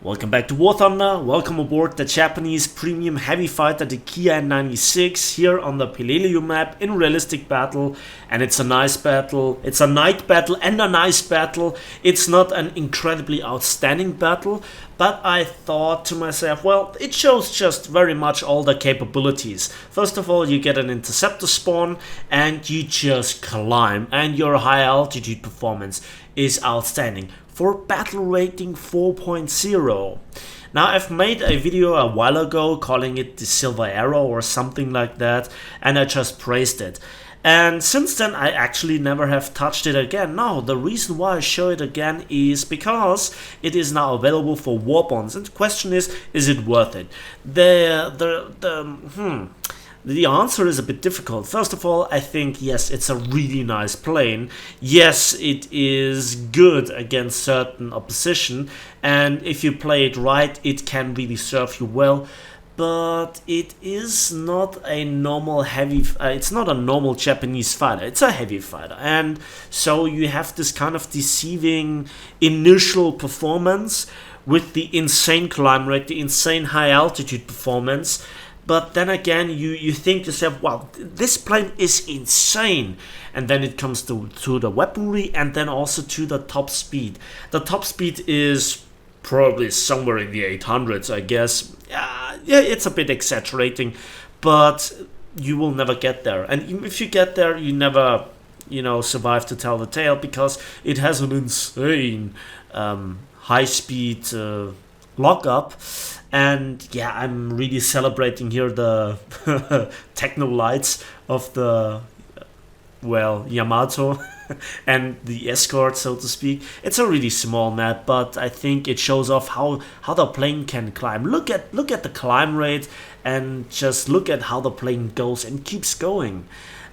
Welcome back to War Thunder. Welcome aboard the Japanese premium heavy fighter, the Ki-96, here on the Peleliu map in realistic battle. And it's a nice battle. It's a night battle and a nice battle. It's not an incredibly outstanding battle, but I thought to myself, well, it shows just very much all the capabilities. First of all, you get an interceptor spawn and you just climb, and your high altitude performance is outstanding for battle rating 4.0. Now, I've made a video a while ago calling it the silver arrow or something like that, and I just praised it. And since then I actually never have touched it again. Now, the reason why I show it again is because it is now available for warbonds, and the question is it worth it? The answer is a bit difficult. First of all, I think yes, it's a really nice plane. Yes, it is good against certain opposition, and if you play it right, it can really serve you well. But it is not a normal heavy. It's not a normal Japanese fighter. It's a heavy fighter, and so you have this kind of deceiving initial performance with the insane climb rate, the insane high altitude performance. But then again, you think to yourself, wow, this plane is insane. And then it comes to the weaponry and then also to the top speed. The top speed is probably somewhere in the 800s, I guess. Yeah, it's a bit exaggerating, but you will never get there. And if you get there, you never, survive to tell the tale, because it has an insane high speed lockup. And yeah, I'm really celebrating here the techno lights of the, Yamato and the escort, so to speak. It's a really small map, but I think it shows off how the plane can climb. Look at the climb rate, and just look at how the plane goes and keeps going.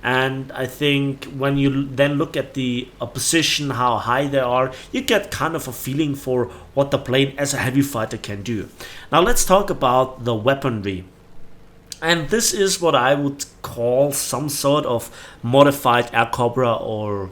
And I think when you then look at the opposition, how high they are, you get kind of a feeling for what the plane as a heavy fighter can do. Now let's talk about the weaponry. And this is what I would call some sort of modified Air Cobra or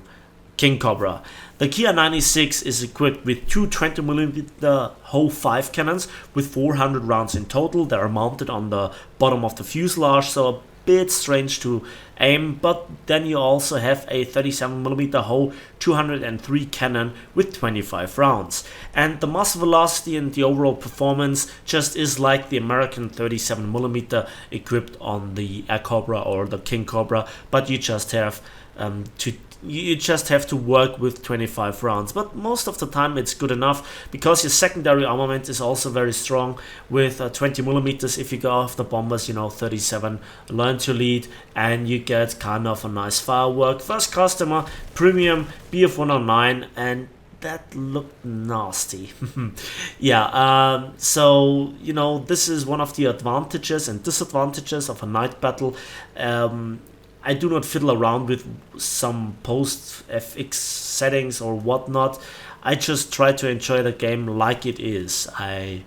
King Cobra. The Ki-96 is equipped with two 20mm Ho 5 cannons with 400 rounds in total. They are mounted on the bottom of the fuselage, so a bit strange to aim, but then you also have a 37mm Ho 203 cannon with 25 rounds. And the muzzle velocity and the overall performance just is like the American 37mm equipped on the Air Cobra or the King Cobra, but you just have to work with 25 rounds. But most of the time it's good enough, because your secondary armament is also very strong with 20mm. If you go off the bombers, 37 learn to lead, and you get kind of a nice firework. First customer, premium BF109, and that looked nasty. Yeah, so this is one of the advantages and disadvantages of a night battle. I do not fiddle around with some post FX settings or whatnot. I just try to enjoy the game like it is. I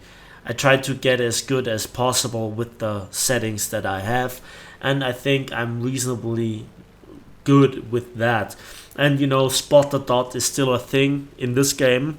try to get as good as possible with the settings that I have, and I think I'm reasonably good with that. And spot the dot is still a thing in this game.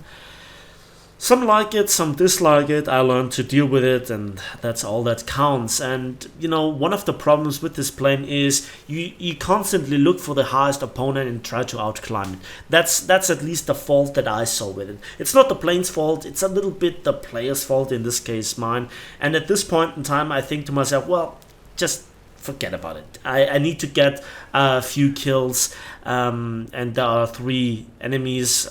Some like it, some dislike it. I learned to deal with it, and that's all that counts. And one of the problems with this plane is you constantly look for the highest opponent and try to outclimb it. That's at least the fault that I saw with it. It's not the plane's fault, it's a little bit the player's fault, in this case mine. And at this point in time, I think to myself, well, just forget about it. I need to get a few kills, and there are 3 enemies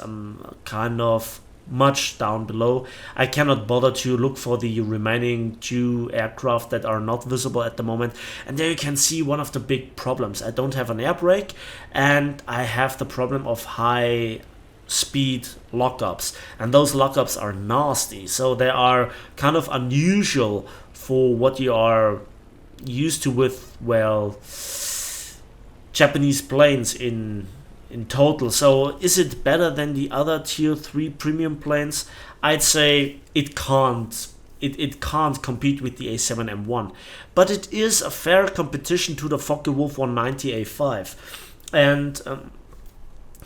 kind of much down below. I cannot bother to look for the remaining 2 aircraft that are not visible at the moment. And there you can see one of the big problems. I don't have an air brake, and I have the problem of high speed lockups, and those lockups are nasty. So they are kind of unusual for what you are used to with, Japanese planes in total. So is it better than the other tier 3 premium planes? I'd say it can't. It can't compete with the A7M1, but it is a fair competition to the Focke-Wulf 190 A5. And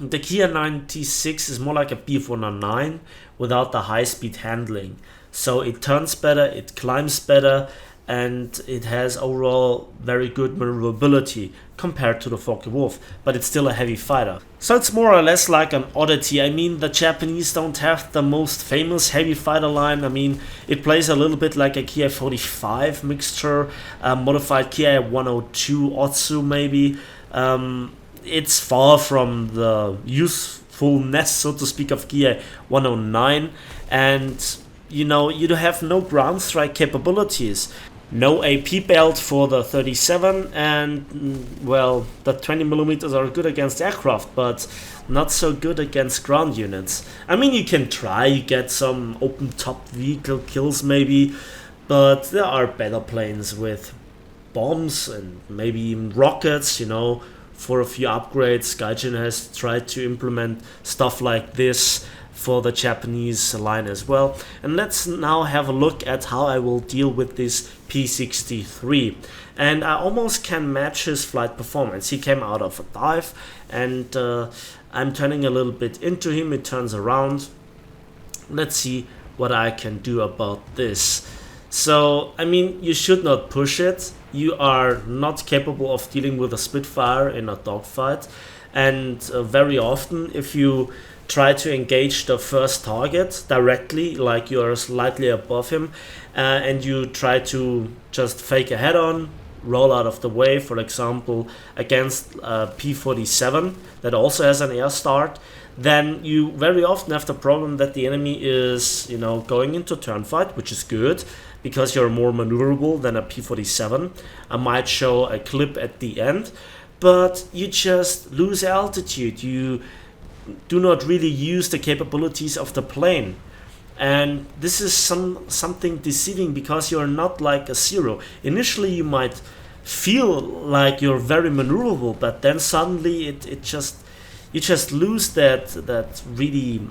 The Ki-96 is more like a Bf-109 without the high-speed handling. So it turns better, it climbs better, and it has overall very good maneuverability compared to the Focke-Wulf, but it's still a heavy fighter. So it's more or less like an oddity. I mean, the Japanese don't have the most famous heavy fighter line. I mean, it plays a little bit like a Ki-45 mixture, modified Ki-102 Otsu maybe. It's far from the usefulness, so to speak, of Ki-109, and you know, you have no ground strike capabilities. No AP belt for the 37, and well, the 20mm are good against aircraft, but not so good against ground units. I mean, you can try, you get some open top vehicle kills maybe, but there are better planes with bombs and maybe even rockets, you know. For a few upgrades, Gaijin has tried to implement stuff like this for the Japanese line as well. And let's now have a look at how I will deal with this P-63. And I almost can match his flight performance. He came out of a dive, and I'm turning a little bit into him. It turns around. Let's see what I can do about this. So, I mean, you should not push it. You are not capable of dealing with a Spitfire in a dogfight. And very often, if you try to engage the first target directly, like you're slightly above him, and you try to just fake a head-on, roll out of the way, for example, against P-47 that also has an air start, then you very often have the problem that the enemy is, you know, going into turn fight, which is good because you're more maneuverable than a P-47. I might show a clip at the end, but you just lose altitude. You do not really use the capabilities of the plane, and this is something deceiving because you're not like a Zero. Initially you might feel like you're very maneuverable, but then suddenly you just lose that really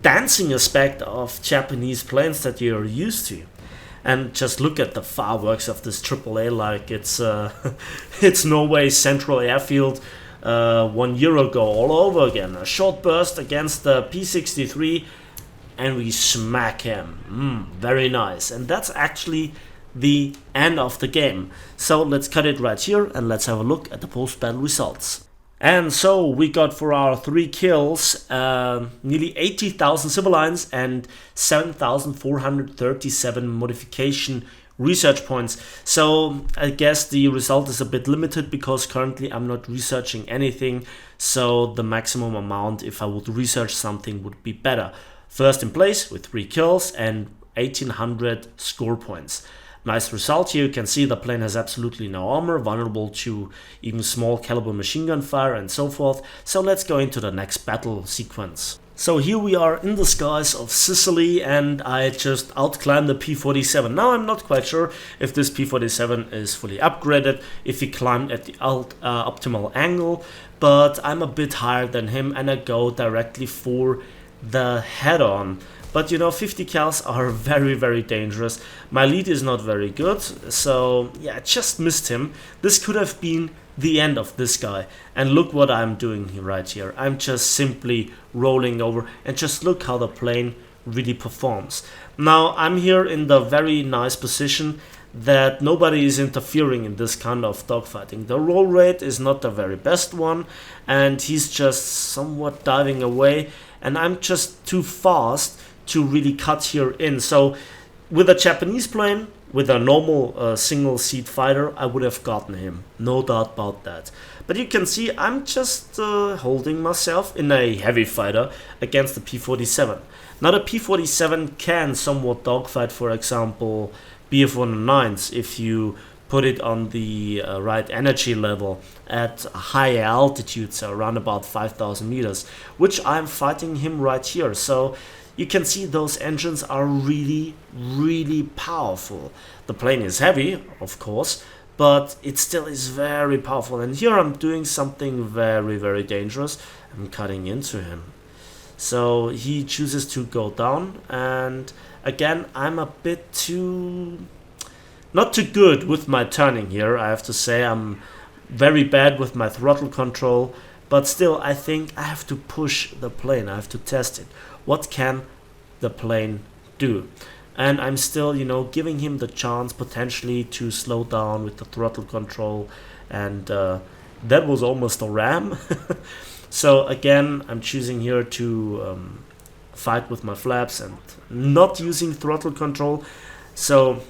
dancing aspect of Japanese planes that you're used to. And just look at the fireworks of this AAA like it's it's Norway's Central Airfield 1 year ago all over again. A short burst against the P-63 and we smack him. Very nice. And that's actually the end of the game. So let's cut it right here and let's have a look at the post-battle results. And so we got for our 3 kills nearly 80,000 civilians and 7,437 modification research points. So I guess the result is a bit limited because currently I'm not researching anything, so the maximum amount if I would research something would be better. First in place with 3 kills and 1800 score points. Nice result here. You can see the plane has absolutely no armor, vulnerable to even small caliber machine gun fire and so forth. So let's go into the next battle sequence. So here we are in the skies of Sicily and I just outclimbed the P-47. Now I'm not quite sure if this P-47 is fully upgraded, if he climbed at the optimal angle, but I'm a bit higher than him and I go directly for the head-on. But you know, 50 cals are very, very dangerous. My lead is not very good, so yeah, I just missed him. This could have been the end of this guy. And look what I'm doing right here. I'm just simply rolling over and just look how the plane really performs. Now, I'm here in the very nice position that nobody is interfering in this kind of dogfighting. The roll rate is not the very best one, and he's just somewhat diving away, and I'm just too fast to really cut here in. So with a Japanese plane, with a normal single seat fighter, I would have gotten him, no doubt about that. But you can see I'm just holding myself in a heavy fighter against the P-47. Now the P-47 can somewhat dogfight, for example, Bf-109s if you put it on the right energy level at higher altitudes, so around about 5,000 meters, which I'm fighting him right here. So you can see those engines are really, really powerful. The plane is heavy, of course, but it still is very powerful. And here I'm doing something very, very dangerous. I'm cutting into him. So he chooses to go down, and again, I'm a bit not too good with my turning here, I have to say. I'm very bad with my throttle control, but still I think I have to push the plane, I have to test it. What can the plane do? And I'm still, you know, giving him the chance potentially to slow down with the throttle control, and that was almost a ram. So again, I'm choosing here to fight with my flaps and not using throttle control. So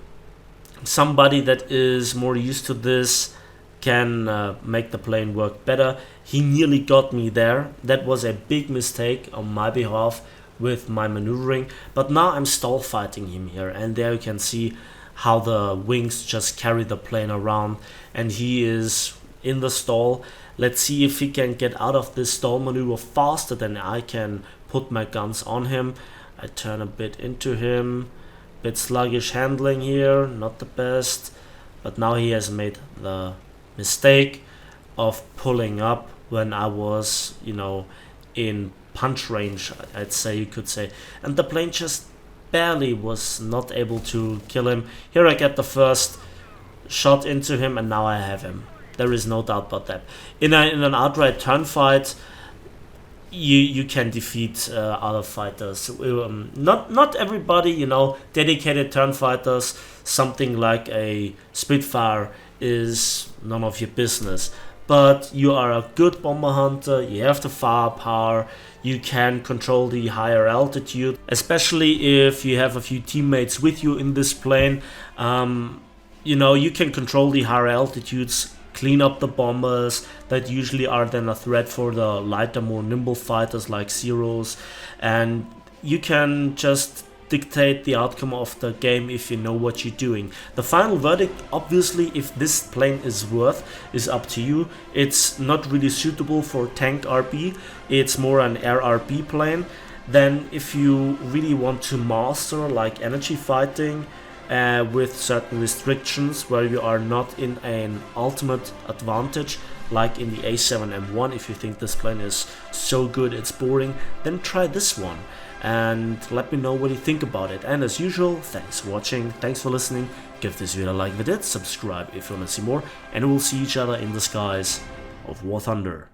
somebody that is more used to this can make the plane work better. He nearly got me there. That was a big mistake on my behalf with my maneuvering, but now I'm stall fighting him here, and there you can see how the wings just carry the plane around, and he is in the stall. Let's see if he can get out of this stall maneuver faster than I can put my guns on him. I turn a bit into him, bit sluggish handling here, not the best, but now he has made the mistake of pulling up when I was, you know, in punch range, I'd say, you could say, and the plane just barely was not able to kill him. Here I get the first shot into him, and now I have him. There is no doubt about that. In an outright turn fight, you can defeat other fighters. Not everybody, you know, dedicated turn fighters. Something like a Spitfire is none of your business. But you are a good bomber hunter, you have the firepower, you can control the higher altitude, especially if you have a few teammates with you in this plane. You know, you can control the higher altitudes, clean up the bombers that usually are then a threat for the lighter, more nimble fighters like Zeros, and you can just dictate the outcome of the game if you know what you're doing. The final verdict, obviously, if this plane is worth, is up to you. It's not really suitable for tank RB, it's more an air RB plane. Then if you really want to master like energy fighting with certain restrictions where you are not in an ultimate advantage, like in the A7M1, if you think this plane is so good it's boring, then try this one and let me know what you think about it. And as usual, thanks for watching, thanks for listening, give this video a like if it did, subscribe if you want to see more, and we'll see each other in the skies of War Thunder.